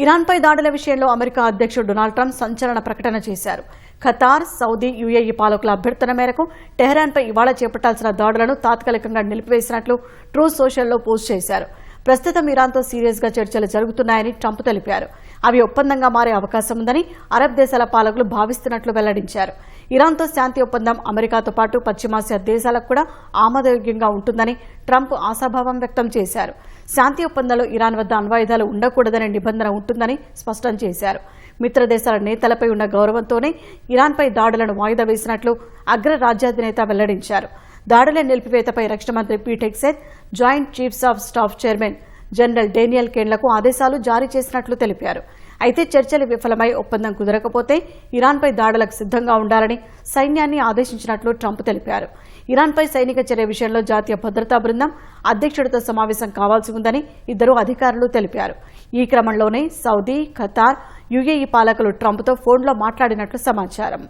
ఇరాన్పై దాడుల విషయంలో అమెరికా అధ్యక్షుడు డొనాల్డ్ ట్రంప్ సంచలన ప్రకటన చేశారు. ఖతార్, సౌదీ, యుఏఈ పాలకుల అభ్యర్థన మేరకు టెహరాన్పై ఇవాళ చేపట్టాల్సిన దాడులను తాత్కాలికంగా నిలిపివేసినట్లు ట్రూత్ సోషల్లో పోస్ట్ చేశారు. ప్రస్తుతం ఇరాన్తో సీరియస్గా చర్చలు జరుగుతున్నాయని ట్రంప్ తెలిపారు. అవి ఒప్పందంగా మారే అవకాశం ఉందని అరబ్ దేశాల పాలకులు భావిస్తున్నట్లు వెల్లడించారు. ఇరాన్తో శాంతి ఒప్పందం అమెరికాతో పాటు పశ్చిమాసియా దేశాలకు కూడా ఆమోదయోగ్యంగా ఉంటుందని ట్రంప్ ఆశాభావం వ్యక్తం చేశారు. శాంతి ఒప్పందంలో ఇరాన్ వద్ద అణ్వాయుధాలు ఉండకూడదనే నిబంధన ఉంటుందని స్పష్టం చేశారు. మిత్రదేశాల నేతలపై ఉన్న గౌరవంతోనే ఇరాన్పై దాడులను వాయిదా వేసినట్లు అగ్ర రాజ్యాధినేత వెల్లడించారు. దాడుల నిలిపివేతపై రక్షణ మంత్రి Pete Hegseth, joint chiefs of staff chairman general Daniel కేన్లకు ఆదేశాలు జారీ చేసినట్లు తెలిపారు. అయితే చర్చలు విఫలమై ఒప్పందం కుదరకపోతే ఇరాన్పై దాడులకు సిద్ధంగా ఉండాలని సైన్యాన్ని ఆదేశించినట్లు ట్రంప్ తెలిపారు. ఇరాన్పై సైనిక చర్య విషయంలో జాతీయ భద్రతా బృందం అధ్యక్షుడితో సమావేశం కావాల్సి ఉందని ఇద్దరు అధికారులు తెలిపారు. ఈ క్రమంలోనే సౌదీ, ఖతార్, యుఏఈ పాలకులు ట్రంప్తో ఫోన్లో మాట్లాడినట్లు సమాచారం.